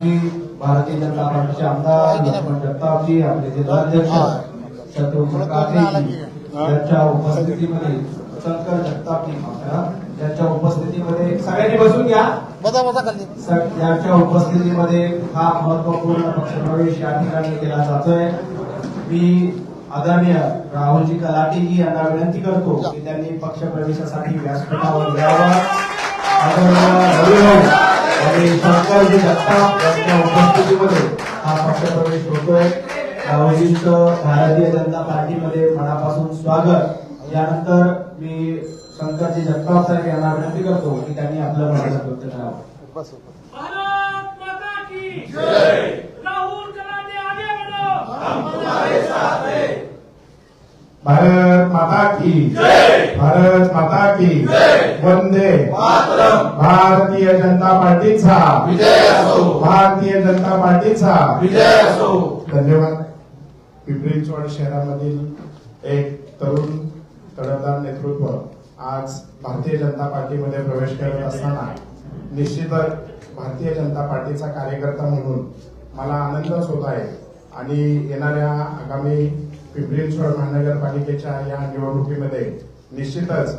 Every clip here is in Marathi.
भारतीय जनता पार्टीचे आमदार लक्ष्मण जगतापजी, आपले जिल्हाध्यक्ष शत्रुघ्न काटेजी यांच्या उपस्थितीमध्ये शंकर जगतापजी यांच्या उपस्थितीमध्ये सगळ्यांनी बसून घ्या. यांच्या उपस्थितीमध्ये हा महत्वपूर्ण पक्षप्रवेश या ठिकाणी केला जातोय. मी आदरणीय राहुलजी कलाटीजी यांना विनंती करतो की त्यांनी पक्षप्रवेशासाठी व्यासपीठावर यावं. आणि शंकरजी जगताप यांच्या उपस्थितीमध्ये हा पक्षप्रवेश होतोय. राहुलजींचं भारतीय जनता पार्टीमध्ये मनापासून स्वागत. यानंतर मी शंकरजी जगताप साहेब यांना विनंती करतो की त्यांनी आपलं मनोगत व्यक्त करावं. भारत माता की जय. राहुल कलाटे आगे बढ़ो, हम तुम्हारे साथ हैं. भारत माता की जय. भारत माता की जय. वंदे मातरम. भारतीय जनता पार्टीचा विजय असो. भारतीय जनता पार्टीचा विजय असो. धन्यवाद. पिंपरी चिंचवड शहरामधील एक तरुण तडफदार नेतृत्व आज भारतीय जनता पार्टीमध्ये प्रवेश करत असताना निश्चितच भारतीय जनता पार्टीचा कार्यकर्ता म्हणून मला आनंदच होत आहे. आणि येणाऱ्या आगामी पिंपरी चिंचवड महानगरपालिकेच्या या निवडणुकीमध्ये निश्चितच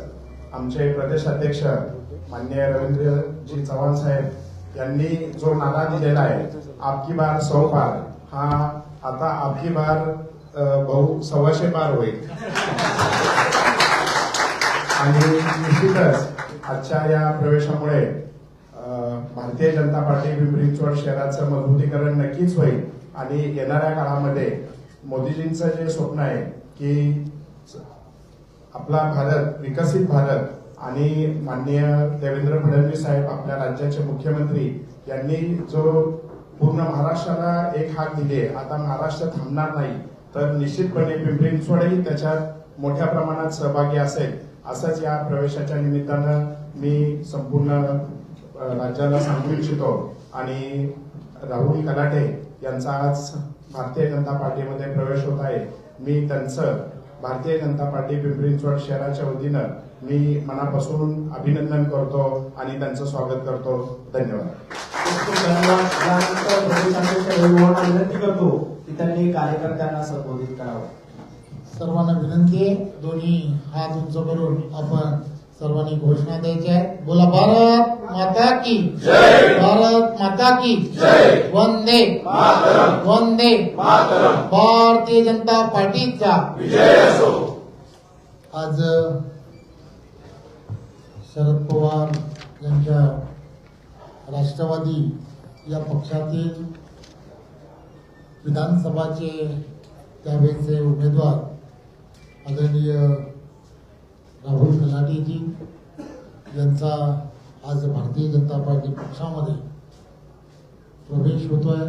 आमचे प्रदेश अध्यक्ष माननीय रवींद्रजी चव्हाण साहेब यांनी जो नारा दिलेला आहे आपकी बार 100 पार, हा आता आपकी बार बहु 125 पार होईल. आणि निश्चितच आजच्या या प्रवेशामुळे भारतीय जनता पार्टी पिंपरी चिंचवड शहराचं मजबूतीकरण नक्कीच होईल. आणि येणाऱ्या काळामध्ये मोदीजींचं जे स्वप्न आहे की आपला भारत विकसित भारत, आणि माननीय देवेंद्र फडणवीस साहेब आपल्या राज्याचे मुख्यमंत्री यांनी जो पूर्ण महाराष्ट्राला एक हाक दिली आहे, आता महाराष्ट्र थांबणार नाही, तर निश्चितपणे पिंपरी चिंचवडही त्याच्यात मोठ्या प्रमाणात सहभागी असेल. असंच या प्रवेशाच्या निमित्तानं मी संपूर्ण राज्याला सांगू इच्छितो. आणि राहुल कलाटे यांचा आज भारतीय जनता पार्टीमध्ये प्रवेश होत आहे. मी त्यांचं भारतीय जनता पार्टी पिंपरी चिंचवड शहराच्या वतीनं मी मनापासून अभिनंदन करतो आणि त्यांचं स्वागत करतो. धन्यवाद. यानंतर प्रदेशाध्यक्ष विनंती करतो की त्यांनी कार्यकर्त्यांना संबोधित करावं. सर्वांना विनंती आहे, दोन्ही हात उंच करून आपण सर्वांनी घोषणा द्यायची आहे. बोला, भारत माता की जय. भारत माता की जय. वंदे मातरम. वंदे मातरम. भारतीय जनता पार्टीचा विजय असो. आज शरद पवार यांच्या राष्ट्रवादी या पक्षातील विधानसभाचे त्यावेळेचे उमेदवार आदरणीय राहुल कलाटीजी यांचा आज भारतीय जनता पार्टी पक्षामध्ये प्रवेश होतोय.